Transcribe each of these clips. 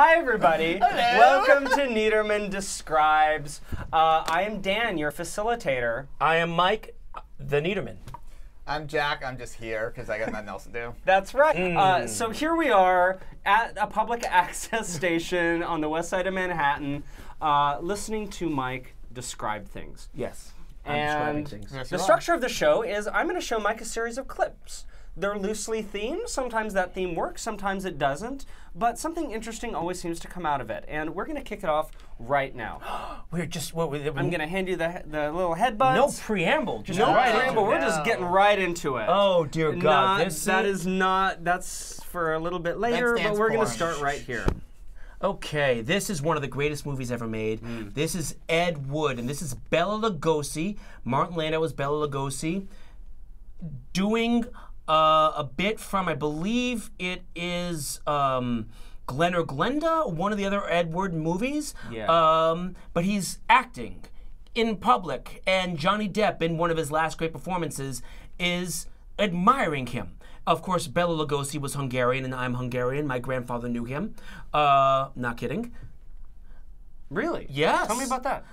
Hi, everybody. Hello. Welcome to Niederman Describes. I am Dan, your facilitator. I am Mike, the Niederman. I'm Jack. I'm just here because I got nothing else to do. That's right. So here we are at a public access station on the west side of Manhattan, listening to Mike describe things. Yes. And Yes, the you are. structure of the show is I'm going to show Mike a series of clips. They're loosely themed. Sometimes that theme works, sometimes it doesn't. But something interesting always seems to come out of it. And we're going to kick it off right now. We're just I'm going to hand you the little headbuds. no preamble. Just No right preamble. into it. We're just getting right into it. Oh dear God! That's for a little bit later, but stands we're going to for- start right here. Okay, this is one of the greatest movies ever made. This is Ed Wood, and this is Bela Lugosi. Martin Landau is Bela Lugosi, doing a bit from, I believe it is Glenn or Glenda, one of the other Ed Wood movies. Yeah. But he's acting in public, and Johnny Depp, in one of his last great performances, is admiring him. Of course, Bela Lugosi was Hungarian, and I'm Hungarian. My grandfather knew him. Not kidding. Really? Yes. Tell me about that.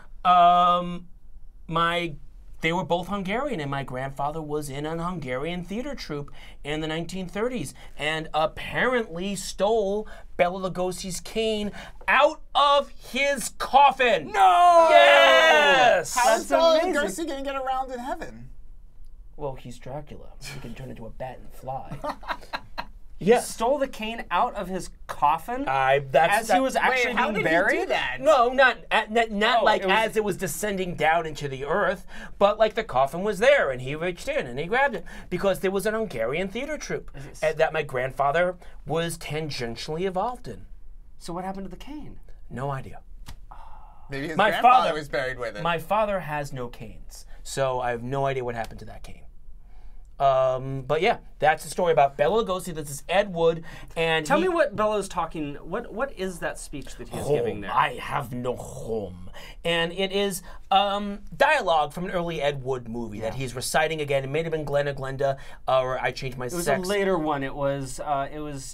They were both Hungarian, and my grandfather was in an Hungarian theater troupe in the 1930s, and apparently stole Bela Lugosi's cane out of his coffin. No! Yes! How's That's Bela amazing. Lugosi gonna get around in heaven? Well, he's Dracula. He can turn into a bat and fly. Yes. Stole the cane out of his coffin As he was actually Wait, how being did buried? he do that? No, not like it was- as it was descending down into the earth, but like the coffin was there, and he reached in and he grabbed it because there was an Hungarian theater troupe that my grandfather was tangentially involved in. So what happened to the cane? No idea. Maybe his My grandfather father- was buried with it. My father has no canes, so I have no idea what happened to that cane. But yeah, that's the story about Bela Lugosi. This is Ed Wood, and Tell me what Bella's talking. What is that speech that he's giving there? I have no home. And it is dialogue from an early Ed Wood movie that he's reciting again. It may have been Glenn or Glenda, or I changed my It was sex. a later one. It was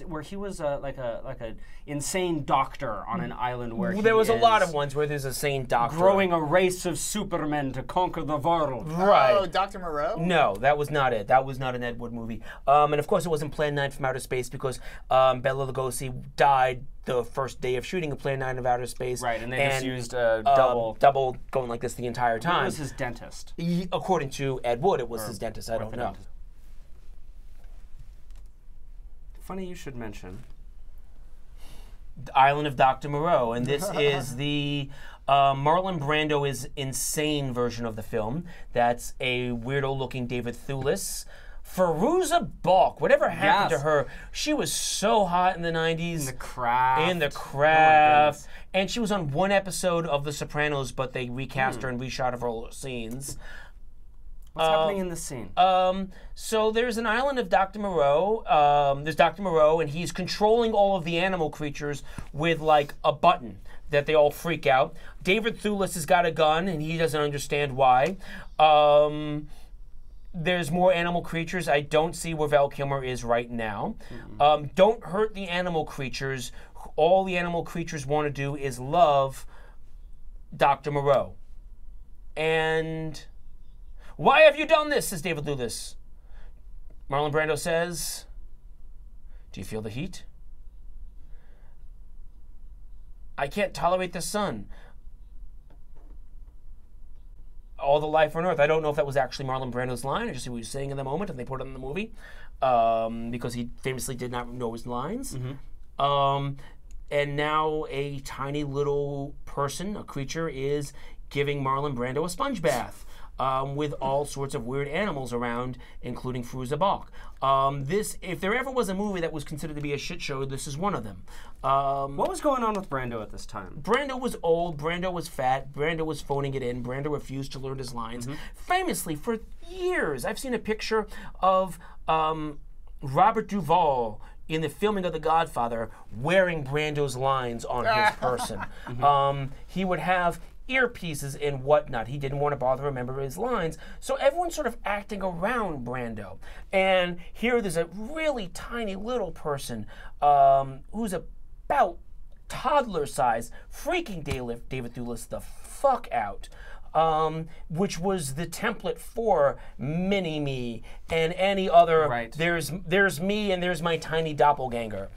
where he was like a insane doctor on an island where There was a lot is of ones where there's a sane doctor. growing a race of supermen to conquer the world. Right. Oh, Dr. Moreau? No, that was not it. That was not an Ed Wood movie. And of course, it wasn't Plan 9 from Outer Space because Bela Lugosi died the first day of shooting of Plan 9 of Outer Space. Right, and they just used a double. double going like this the entire It time. was his dentist. According to Ed Wood, it was his dentist. I don't know. Funny you should mention. The Island of Dr. Moreau, and this is the Marlon Brando is insane version of the film. That's a weirdo-looking David Thewlis. Fairuza Balk, whatever happened Yes. to her? She was so hot in the 90s. In the Craft. In the Oh my Craft. goodness. And she was on one episode of The Sopranos, but they recast her and reshot of her scenes. What's happening in this scene? So there's an island of Dr. Moreau. There's Dr. Moreau, and he's controlling all of the animal creatures with like a button that they all freak out. David Thewlis has got a gun, and he doesn't understand why. There's more animal creatures. I don't see where Val Kilmer is right now. Don't hurt the animal creatures. All the animal creatures want to do is love Dr. Moreau. And why have you done this, says David Thewlis. Marlon Brando says, do you feel the heat? I can't tolerate the sun. All the life on Earth. I don't know if that was actually Marlon Brando's line, or just what he was saying in the moment, and they put it in the movie, because he famously did not know his lines. And now a tiny little person, a creature, is giving Marlon Brando a sponge bath. With all sorts of weird animals around, including Fairuza Balk. If there ever was a movie that was considered to be a shit show, this is one of them. What was going on with Brando at this time? Brando was old, Brando was fat, Brando was phoning it in, Brando refused to learn his lines. Famously, for years, I've seen a picture of Robert Duvall in the filming of The Godfather wearing Brando's lines on his person. He would have earpieces and whatnot. He didn't want to bother remember his lines. So everyone's sort of acting around Brando. And here there's a really tiny little person who's about toddler size, freaking David Thewlis the fuck out. Which was the template for Mini-Me and any other. Right. There's me and there's my tiny doppelganger.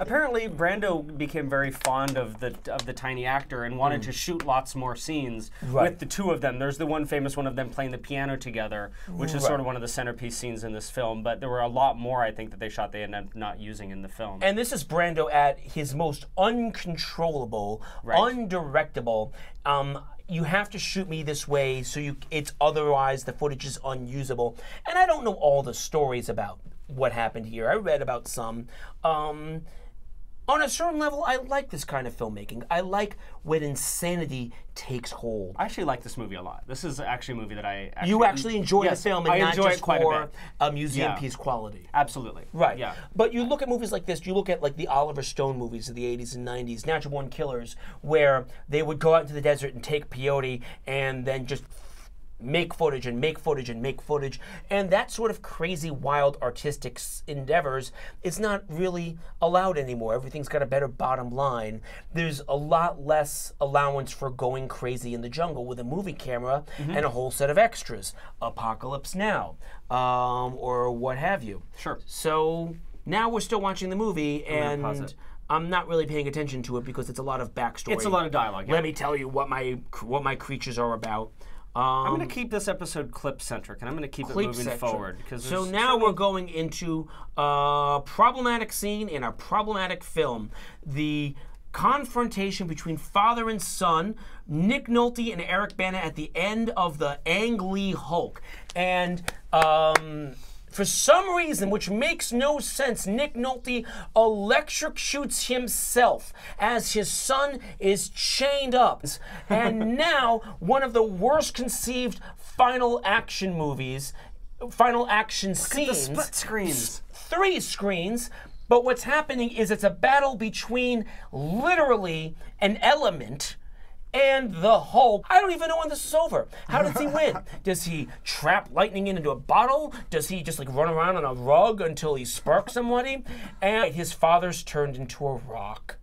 Apparently, Brando became very fond of the tiny actor and wanted to shoot lots more scenes with the two of them. There's the one famous one of them playing the piano together, which is sort of one of the centerpiece scenes in this film. But there were a lot more, I think, that they shot they ended up not using in the film. And this is Brando at his most uncontrollable, undirectable. You have to shoot me this way, so it's otherwise the footage is unusable. And I don't know all the stories about what happened here. I read about some. On a certain level, I like this kind of filmmaking. I like when insanity takes hold. I actually like this movie a lot. This is actually a movie that I actually... You actually enjoy the film and not just quite for a bit. A museum piece quality. Absolutely. Right. Yeah. But you look at movies like this, you look at like the Oliver Stone movies of the 80s and 90s, Natural Born Killers, where they would go out into the desert and take peyote and then just make footage and make footage and make footage. And that sort of crazy, wild, artistic endeavors is not really allowed anymore. Everything's got a better bottom line. There's a lot less allowance for going crazy in the jungle with a movie camera and a whole set of extras. Apocalypse Now, or what have you. Sure. So now we're still watching the movie, and I'm not really paying attention to it because it's a lot of backstory. It's a lot of dialogue. Yeah. Let me tell you what my creatures are about. I'm going to keep this episode clip-centric, and I'm going to keep it moving forward. So now we're going into a problematic scene in a problematic film. The confrontation between father and son, Nick Nolte and Eric Bana at the end of the Ang Lee Hulk. And for some reason, which makes no sense, Nick Nolte electrocutes himself as his son is chained up. And now, one of the worst conceived final action scenes. Look at the split screens. 3 screens. But what's happening is it's a battle between literally an element and the Hulk. I don't even know when this is over. How does he win? Does he trap lightning into a bottle? Does he just like run around on a rug until he sparks somebody? And his father's turned into a rock.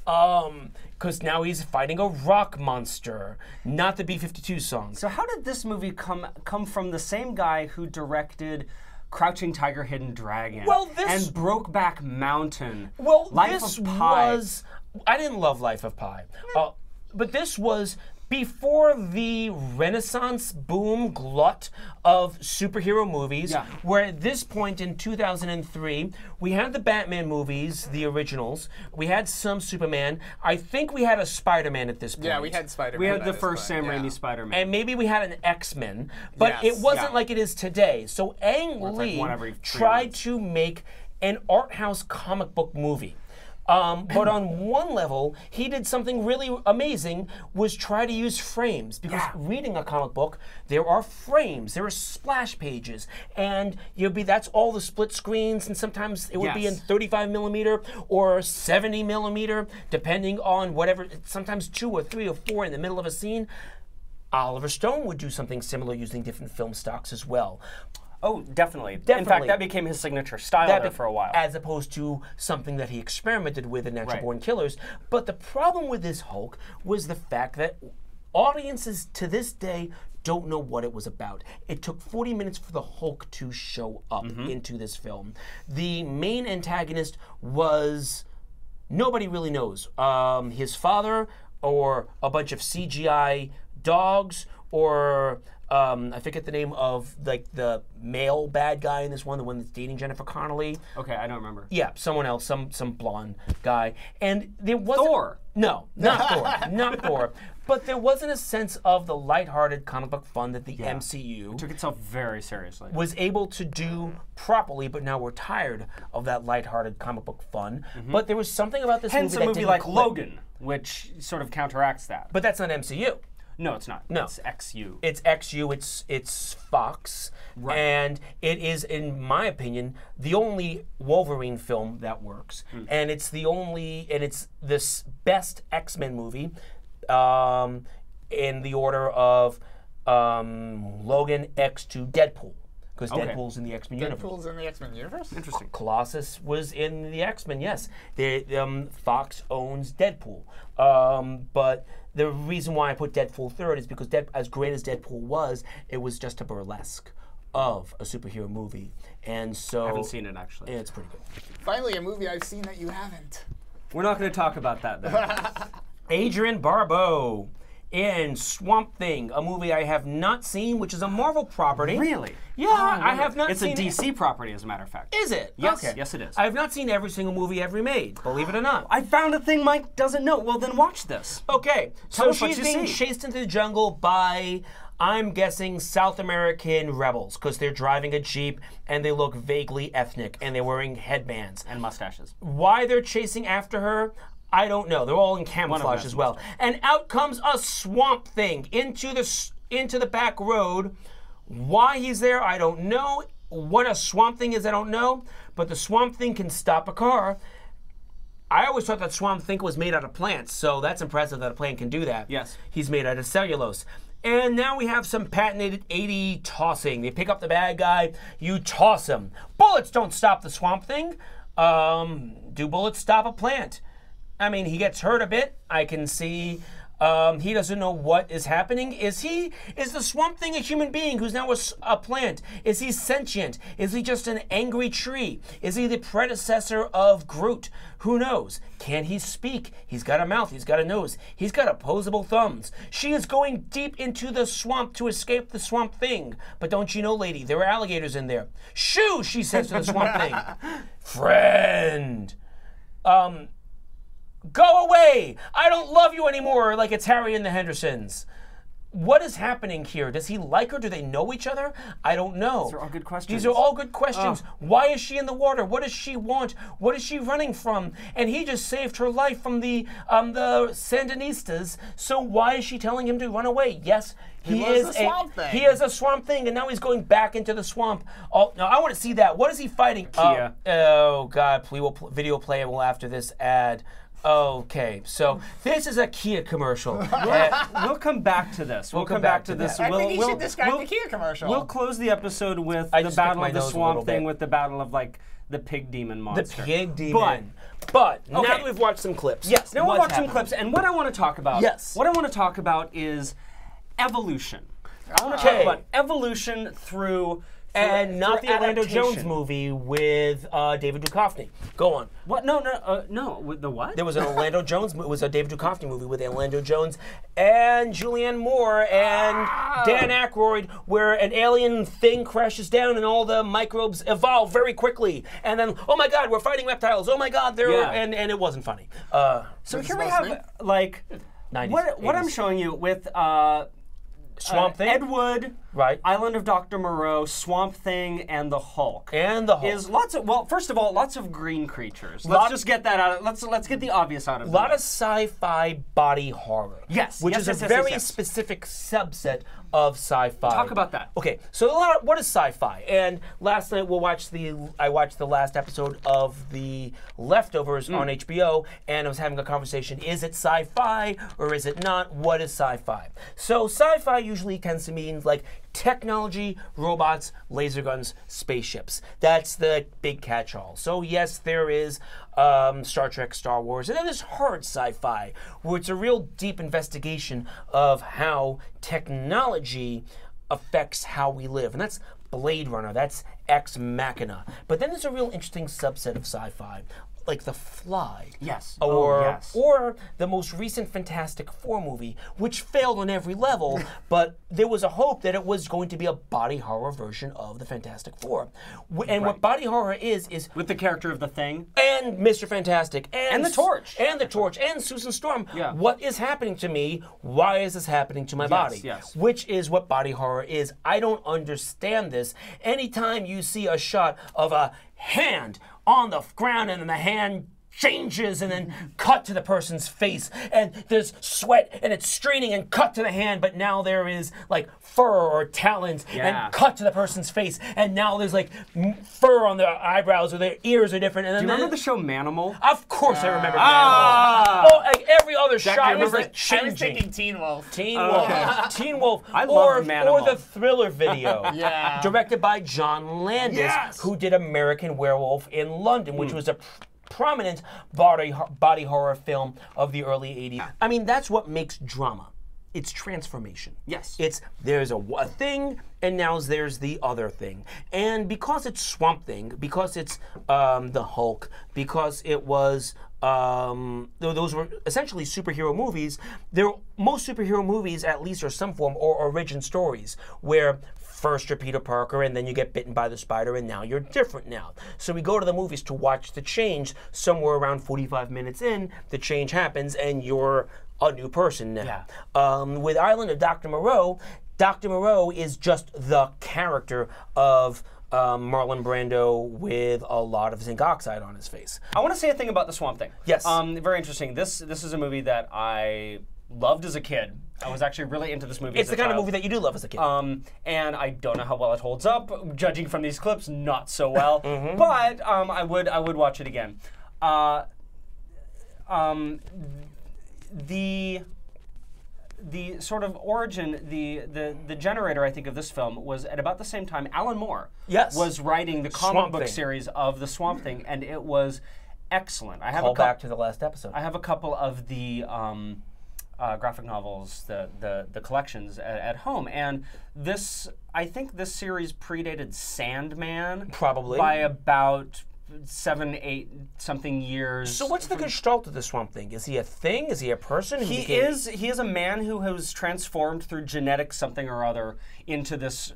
Because now he's fighting a rock monster, not the B-52 song. So how did this movie come from the same guy who directed Crouching Tiger, Hidden Dragon and Brokeback Mountain? Well, Life of Pi. I didn't love Life of Pi. But this was before the Renaissance boom glut of superhero movies, where at this point in 2003, we had the Batman movies, the originals. We had some Superman. I think we had a Spider-Man at this point. Yeah, we had Spider-Man. We had the first Sam Raimi Spider-Man. And maybe we had an X-Men, but it wasn't like it is today. So Ang Lee tried to make an art house comic book movie. But on one level, he did something really amazing, was try to use frames. Because reading a comic book, there are frames, there are splash pages, and that's all the split screens, and sometimes it would be in 35 millimeter or 70 millimeter, depending on whatever, sometimes 2 or 3 or 4 in the middle of a scene. Oliver Stone would do something similar using different film stocks as well. Oh, definitely. In fact, that became his signature style for a while. As opposed to something that he experimented with in Natural Born Killers. But the problem with this Hulk was the fact that audiences to this day don't know what it was about. It took 40 minutes for the Hulk to show up into this film. The main antagonist was, nobody really knows. His father, or a bunch of CGI dogs, or I forget the name of like the male bad guy in this one, the one that's dating Jennifer Connelly. Okay, I don't remember. Yeah, someone else, some blonde guy. And there wasn't... Thor! No, not Thor. Not Thor. But there wasn't a sense of the lighthearted comic book fun that the MCU... It took itself very seriously. ...was able to do properly, but now we're tired of that lighthearted comic book fun. But there was something about this movie that didn't Hence a movie like Logan, which sort of counteracts that. But that's not MCU. No, it's not. No. It's XU. It's XU, it's Fox. Right. And it is, in my opinion, the only Wolverine film that works. And it's this best X-Men movie in the order of Logan, X2, Deadpool. because Okay. Deadpool's in the X-Men universe. Deadpool's in the X-Men universe? Interesting. Colossus was in the X-Men, yes. Fox owns Deadpool. But the reason why I put Deadpool third is because as great as Deadpool was, it was just a burlesque of a superhero movie. And so... I haven't seen it, actually. It's pretty good. Finally, a movie I've seen that you haven't. We're not going to talk about that, then. Adrian Barbeau in Swamp Thing, a movie I have not seen, which is a Marvel property. Really? Yeah, I have not seen It's a DC property, as a matter of fact. Is it? Yes, Okay. yes it is. I have not seen every single movie ever made, believe it or not. I found a thing Mike doesn't know. Well, then watch this. Okay, Tell so us what she's you being see. chased into the jungle by, I'm guessing, South American rebels, because they're driving a Jeep and they look vaguely ethnic and they're wearing headbands. And mustaches. Why they're chasing after her, I don't know. They're all in camouflage has as well. And out comes a Swamp Thing into the back road. Why he's there, I don't know. What a Swamp Thing is, I don't know. But the Swamp Thing can stop a car. I always thought that Swamp Thing was made out of plants, so that's impressive that a plant can do that. Yes. He's made out of cellulose. And now we have some patented 80 tossing. They pick up the bad guy, you toss him. Bullets don't stop the Swamp Thing. Do bullets stop a plant? I mean, he gets hurt a bit. I can see he doesn't know what is happening. Is the Swamp Thing a human being who's now a plant? Is he sentient? Is he just an angry tree? Is he the predecessor of Groot? Who knows? Can he speak? He's got a mouth. He's got a nose. He's got opposable thumbs. She is going deep into the swamp to escape the Swamp Thing. But don't you know, lady, there are alligators in there. Shoo, she says to the Swamp Thing. Friend. Go away! I don't love you anymore, like it's Harry and the Hendersons. What is happening here? Does he like her? Do they know each other? I don't know. These are all good questions. These are all good questions. Why is she in the water? What does she want? What is she running from? And he just saved her life from the Sandinistas. So why is she telling him to run away? Yes, he was is a Swamp Thing. He is a Swamp Thing, and now he's going back into the swamp. Oh, no, I want to see that. What is he fighting? Kia. Oh God, video player will after this ad. Okay, so this is a Kia commercial. We'll come back to this. We'll come back to this. I think you We'll- should describe we'll- the Kia commercial. We'll close the episode with I the just stuck battle my of the nose a Swamp little Thing bit. with the battle of, like, the pig demon The monster. pig demon. But now Okay. that we've watched some clips. Yes, now we'll what's watch some happening? clips, and what I want to talk about. Yes. What I want to talk about is evolution. I want to Okay. talk about evolution through. And not the through Orlando adaptation. Jones movie with David Duchovny. Go on. What? No. With the what? There was an Orlando Jones. It was a David Duchovny movie with Orlando Jones and Julianne Moore and Dan Aykroyd, where an alien thing crashes down and all the microbes evolve very quickly. And then, oh my God, we're fighting reptiles. Oh my God, they're Yeah. and it wasn't funny. So This here is we mostly- have like 90s, what I'm 80s. showing you with Swamp Thing, Ed Wood, right? Island of Dr. Moreau, Swamp Thing, and the Hulk. And the Hulk. Is lots of first of all, lots of green creatures. Lot- Let's just get that out. Let's get the obvious out of A the lot way. of sci-fi body horror. Yes, which yes, is yes, a yes, very yes. specific subset of sci-fi. Talk about that. Okay, so what is sci-fi? And last night I watched the last episode of The Leftovers on HBO, and I was having a conversation. Is it sci-fi or is it not? What is sci-fi? So sci-fi usually tends to mean like technology, robots, laser guns, spaceships. That's the big catch-all. So yes, there is Star Trek, Star Wars, and then there's hard sci-fi, where it's a real deep investigation of how technology affects how we live. And that's Blade Runner, that's Ex Machina. But then there's a real interesting subset of sci-fi, like The Fly. Yes. Or the most recent Fantastic Four movie, which failed on every level, but there was a hope that it was going to be a body horror version of the Fantastic Four. And what body horror is with the character of the Thing. and Mr. Fantastic and the Torch. and Susan Storm. Yeah. What is happening to me? Why is this happening to my body? yes. Which is what body horror is. I don't understand this. Anytime you see a shot of a hand on the ground and then the hand changes and then cut to the person's face, and there's sweat and it's straining, and cut to the hand, but now there is like fur or talons, and cut to the person's face, and now there's like fur on their eyebrows or their ears are different. And then Do you remember the show Manimal? Of course I remember Manimal. Oh, like every other shot was like I was changing. thinking Teen Wolf. Teen Wolf. Teen Wolf. I love or Manimal. the Thriller video. Yeah. Directed by John Landis, who did American Werewolf in London, which was a prominent body horror film of the early 80s. I mean, that's what makes drama. It's transformation. Yes. It's there's a thing, and now there's the other thing. And because it's Swamp Thing, because it's the Hulk, because it was those were essentially superhero movies. Most superhero movies, at least, are some form or origin stories where first you're Peter Parker, and then you get bitten by the spider, and now you're different now. So we go to the movies to watch the change. Somewhere around 45 minutes in, the change happens, and you're a new person now. With Island of Dr. Moreau is just the character of Marlon Brando with a lot of zinc oxide on his face. I want to say a thing about the Swamp Thing. Yes. Very interesting. This is a movie that I loved as a kid. I was actually really into this movie. It's as the a kind child. of movie that you do love as a kid. And I don't know how well it holds up. Judging from these clips, not so well. But I would watch it again. The sort of origin, the generator, I think, of this film was at about the same time Alan Moore was writing the comic book series of the Swamp Thing, and it was excellent. I have Call back to the last episode. I have a couple of the graphic novels, the collections at home, and I think this series predated Sandman probably by about 7, 8 something years. So what's the gestalt of the Swamp Thing? Is he a thing? Is he a person? He is a man who has transformed through genetic something or other into this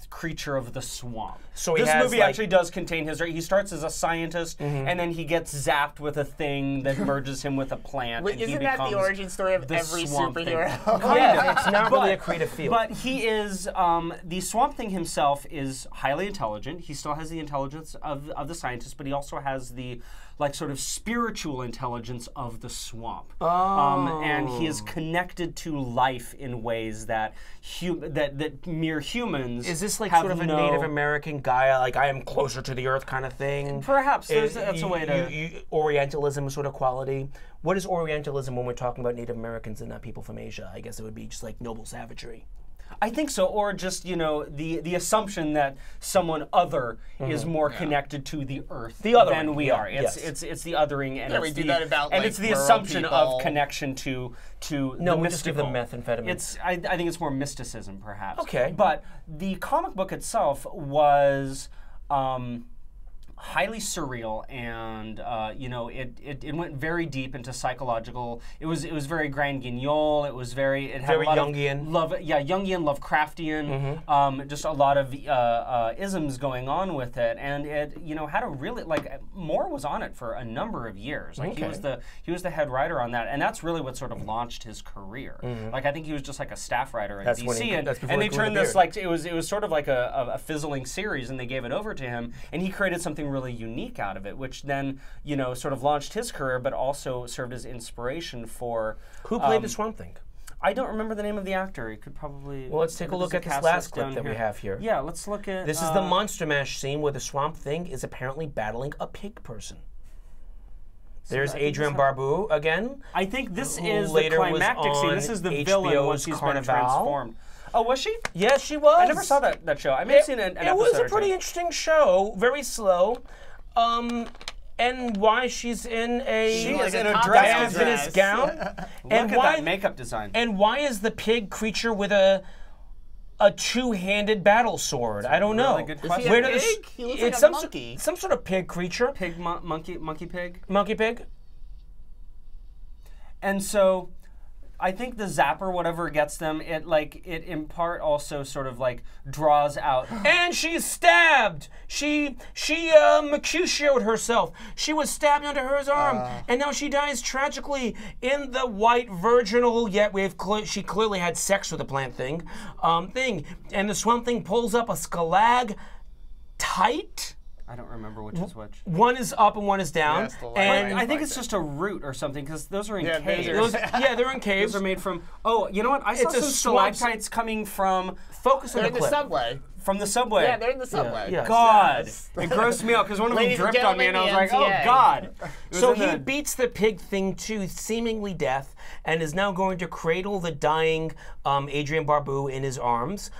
creature of the swamp. So this movie actually does contain his. He starts as a scientist, and then he gets zapped with a thing that merges him with a plant. Wait, and isn't he that the becomes origin story of every superhero? Yeah, it's not really a creative field. But he is the Swamp Thing himself is highly intelligent. He still has the intelligence of the scientist, but he also has the sort of spiritual intelligence of the swamp. And he is connected to life in ways that mere humans. Is this like have sort of a Native American guy, like I am closer to the earth kind of thing? Perhaps that's a way to Orientalism sort of quality. What is Orientalism when we're talking about Native Americans and not people from Asia? I guess it would be just like noble savagery. I think so, or just the assumption that someone other is more connected to the earth than we are. It's the othering, and we do that about it's the assumption of connection to the we just give them mystical. methamphetamine. I think it's more mysticism, perhaps. Okay, but the comic book itself was. Highly surreal, and it went very deep into psychological. It was very Grand Guignol. It was very had very a lot Jungian. Jungian, Lovecraftian. Just a lot of isms going on with it, and it had a really Moore was on it for a number of years. He was the head writer on that, and that's really what sort of launched his career. I think he was just like a staff writer at DC, and they turned this it was sort of like a fizzling series, and they gave it over to him, and he created something really unique out of it, which then sort of launched his career, but also served as inspiration for. Who played the Swamp Thing? I don't remember the name of the actor. He could probably. Well, let's take a look at this last clip that we have here. Yeah, let's look at. This is the Monster Mash scene where the Swamp Thing is apparently battling a pig person. There's Adrian Barbeau again. I think this is the climactic scene. This is the villain once he's been transformed. Oh, was she? Yes, she was. I never saw that show. I may have seen an episode. It was a pretty interesting show. Very slow. And why she's in a diaphanous gown. And look at that makeup design. And why is the pig creature with a two-handed battle sword? I don't know. Good question. Is he a pig? He looks like a monkey. Some sort of pig creature. Pig, monkey pig. Monkey pig. And so, I think the zapper, whatever gets them, it in part also sort of draws out. And she's stabbed. She mercutioed herself. She was stabbed under her arm, and now she dies tragically in the white virginal. Yet she clearly had sex with the plant thing. And the Swamp Thing pulls up a stalactite. I don't remember which is which. One is up and one is down. Yes, the light and right. I think it's just a root or something because those are in Yeah, caves. those yeah, they're in caves. Those are made from. Oh, you know what? I saw It's a some swamp- stalactites coming from Focus on They're the in the clip. subway. the subway. Yeah, they're in the subway. Yeah. God, Yes. it grossed me out because one of them Ladies and dripped on me, and I was like, gentlemen, "Oh the God!" It was So in he the- beats the pig thing to seemingly death and is now going to cradle the dying Adrienne Barbeau in his arms.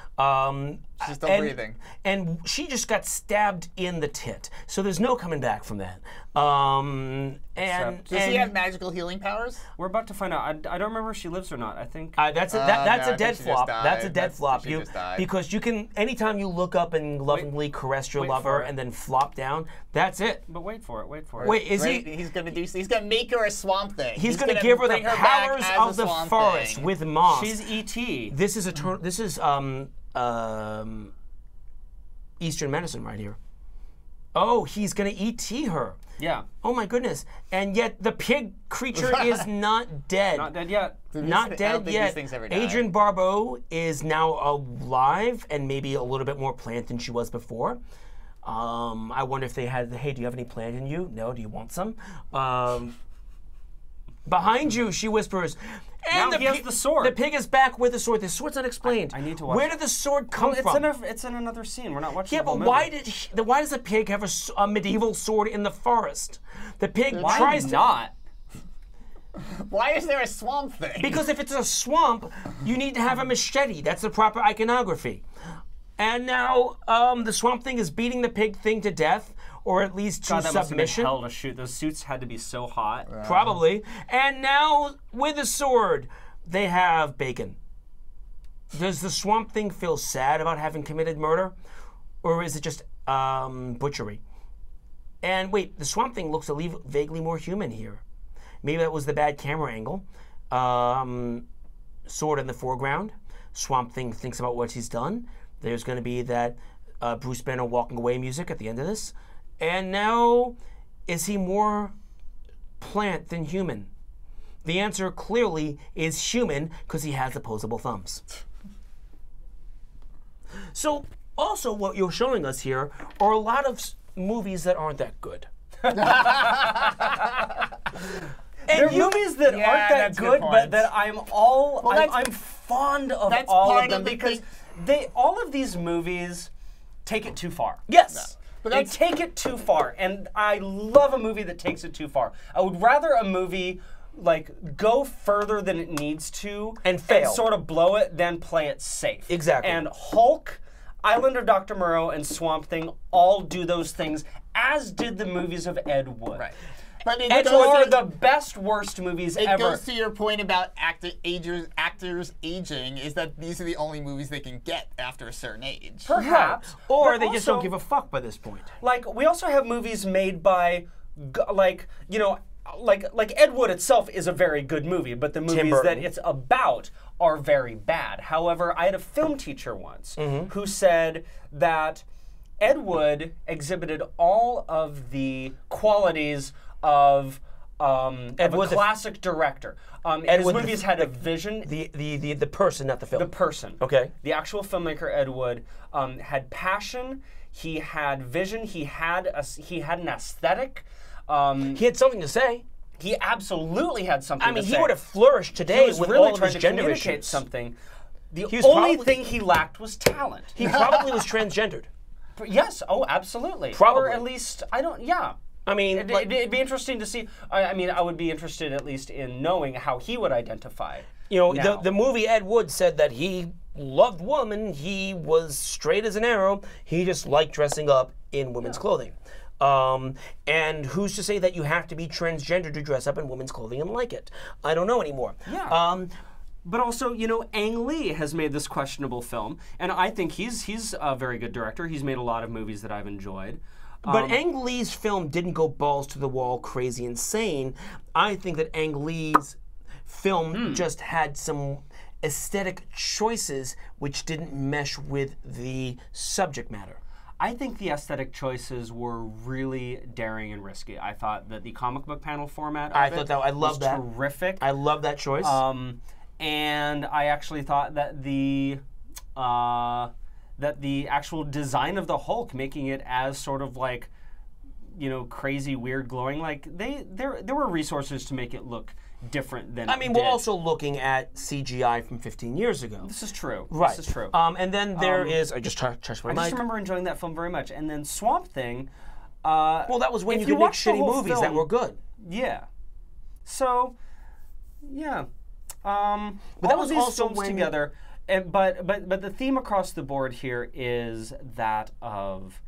She's still breathing. And she just got stabbed in the tit. So there's no coming back from that. Does he have magical healing powers? We're about to find out. I don't remember if she lives or not. I think. That's a, no, that's I a dead think she just flop. died. That's a dead That's- flop. she just died. Because you can, anytime you look up and lovingly caress your wait lover for it. and then flop down, that's it. But wait for it. Wait for it. Wait, is Right? he? He's gonna do. He's gonna make her a swamp thing. He's going to give her the bring back powers as of a the swamp forest thing. with moss. She's E.T. This is Eastern medicine right here. Oh, he's going to E.T. her. Yeah. Oh my goodness. And yet the pig creature is not dead. Not dead yet. Not I don't dead think yet. these things ever die. Adrienne Barbeau is now alive and maybe a little bit more plant than she was before. I wonder if they had, hey, do you have any plant in you? No, do you want some? Behind you, she whispers. And Now he has the sword. The pig is back with the sword. The sword's unexplained. I need to watch Where it. did the sword come Well, from? it's in another scene. We're not watching. Yeah, the whole but why movie. why does the pig have a medieval sword in the forest? The pig Why tries to. not? Why is there a swamp thing? Because if it's a swamp, you need to have a machete. That's the proper iconography. And now the swamp thing is beating the pig thing to death, or at least to God, that must have been submission. hell to shoot. Those suits had to be so hot. Probably. And now with a sword, they have bacon. Does the swamp thing feel sad about having committed murder, or is it just butchery? And wait, the swamp thing looks vaguely more human here. Maybe that was the bad camera angle. Sword in the foreground. Swamp thing thinks about what he's done. There's going to be that Bruce Banner walking away music at the end of this. And now, is he more plant than human? The answer clearly is human because he has opposable thumbs. So, also what you're showing us here are a lot of movies that aren't that good. They're movies that Yeah, aren't that that's a good good, but point. that I'm that's- fond of that's all part of them of the because thing. all of these movies take it too far. Yes. But They that's take it too far, and I love a movie that takes it too far. I would rather a movie like go further than it needs to And fail. sort of blow it than play it safe. Exactly. And Hulk, Island of Dr. Moreau, and Swamp Thing all do those things, as did the movies of Ed Wood. right. But I mean, And it goes are to- the best, worst movies It ever. goes to your point about actors aging, is that these are the only movies they can get after a certain age. Perhaps. Or but they just don't also, give a fuck by this point. Like, we also have movies made by, like Ed Wood itself is a very good movie, but the movies that Burton. it's about are very bad. However, I had a film teacher once who said that Ed Wood exhibited all of the qualities of a Wood, classic director. Ed His Wood, movies had a vision. The person, not the film. The person. Okay. The actual filmmaker Ed Wood had passion. He had vision. He had an aesthetic. He had something to say. He absolutely had something. I mean, to he say. would have flourished He today was with really all of trying his to gender communicate issues. something. The was only probably- thing he lacked was talent. He probably was transgendered. Yes. Oh, absolutely. Probably. Or at least I don't. Yeah. I mean, It'd be interesting to see. I mean, I would be interested at least in knowing how he would identify. you know, now. the movie Ed Wood said that he loved women. He was straight as an arrow. He just liked dressing up in women's clothing. And who's to say that you have to be transgender to dress up in women's clothing and like it? I don't know anymore. Yeah. But also, Ang Lee has made this questionable film, and I think he's a very good director. He's made a lot of movies that I've enjoyed. But Ang Lee's film didn't go balls to the wall, crazy insane. I think that Ang Lee's film just had some aesthetic choices which didn't mesh with the subject matter. I think the aesthetic choices were really daring and risky. I thought that the comic book panel format of I it thought that I was love that. terrific. I love that choice. And I actually thought that the actual design of the Hulk, making it as sort of like crazy, weird, glowing. Like there were resources to make it look different than. I mean, we're also looking at CGI from 15 years ago. This is true. Right. This is true. And then there is. I just touched my I mic. just remember enjoying that film very much. And then Swamp Thing. Well, that was when if you you could make watch the shitty whole movies that film- were good. Yeah. So, yeah. But all that was of these also films when- together. But the theme across the board here is that of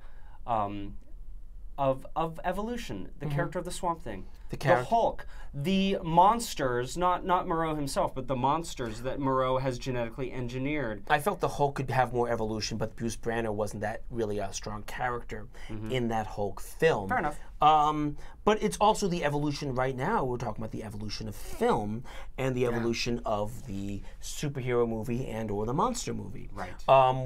evolution. The character of the Swamp Thing. The Hulk. The monsters, not Moreau himself, but the monsters that Moreau has genetically engineered. I felt the Hulk could have more evolution, but Bruce Banner wasn't that really a strong character in that Hulk film. Fair enough. But it's also the evolution right now. We're talking about the evolution of film and the evolution of the superhero movie and or the monster movie. Right.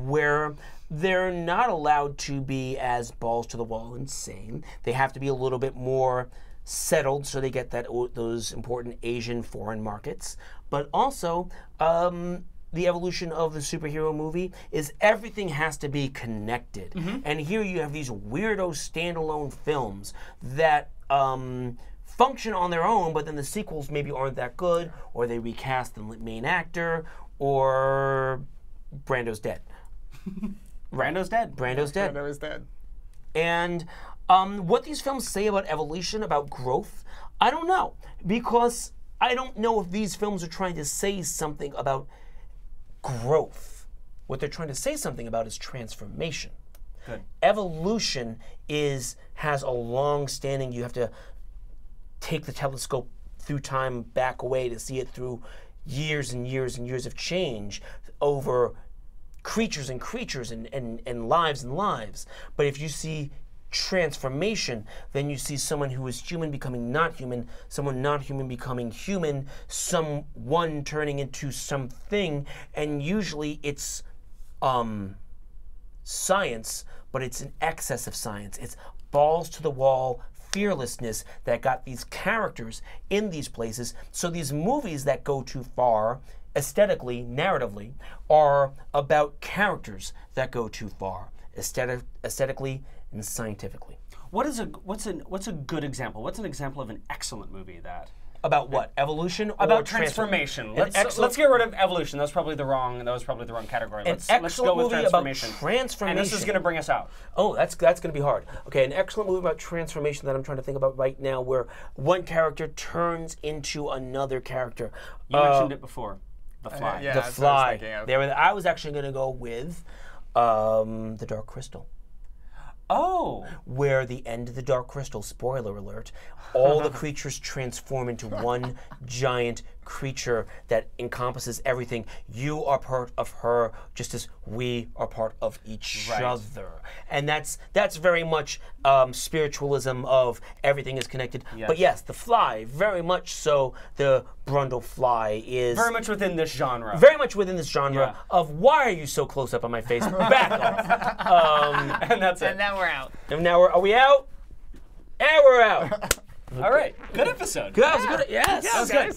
Where they're not allowed to be as balls to the wall insane. They have to be a little bit more settled so they get those important Asian foreign markets. But also, the evolution of the superhero movie is everything has to be connected. And here you have these weirdo standalone films that function on their own, but then the sequels maybe aren't that good, or they recast the main actor, or Brando's dead. Brando's dead. Brando's dead. Brando is dead. And what these films say about evolution, about growth, I don't know. Because I don't know if these films are trying to say something about growth. What they're trying to say something about is transformation. Good. Evolution has a long-standing, you have to take the telescope through time back away to see it through years and years and years of change over creatures and creatures and lives and lives. But if you see transformation, then you see someone who is human becoming not human, someone not human becoming human, someone turning into something, and usually it's science, but it's an excess of science. It's balls to the wall fearlessness that got these characters in these places. So these movies that go too far aesthetically, narratively, are about characters that go too far aesthetically and scientifically. What's a good example? What's an example of an excellent movie that? About what? Evolution or About transformation. Let's get rid of evolution. That was probably the wrong category. Let's go with transformation. About transformation. And this is going to bring us out. Oh, that's going to be hard. Okay, an excellent movie about transformation that I'm trying to think about right now, where one character turns into another character. You mentioned it before. The Fly. Yeah, The that's what I was Fly. thinking of. I was actually going to go with The Dark Crystal. Oh. Where the end of The Dark Crystal, spoiler alert, all the creatures transform into one giant creature that encompasses everything. You are part of her, just as we are part of each other. And that's very much spiritualism of everything is connected. Yes. But yes, The Fly, very much so, the Brundle Fly is... Very much within this genre. Very much within this genre of why are you so close up on my face? Back off. And that's it. And now we're out. And now are we out? And we're out. All right. Good episode. That was good. Yes. That was good.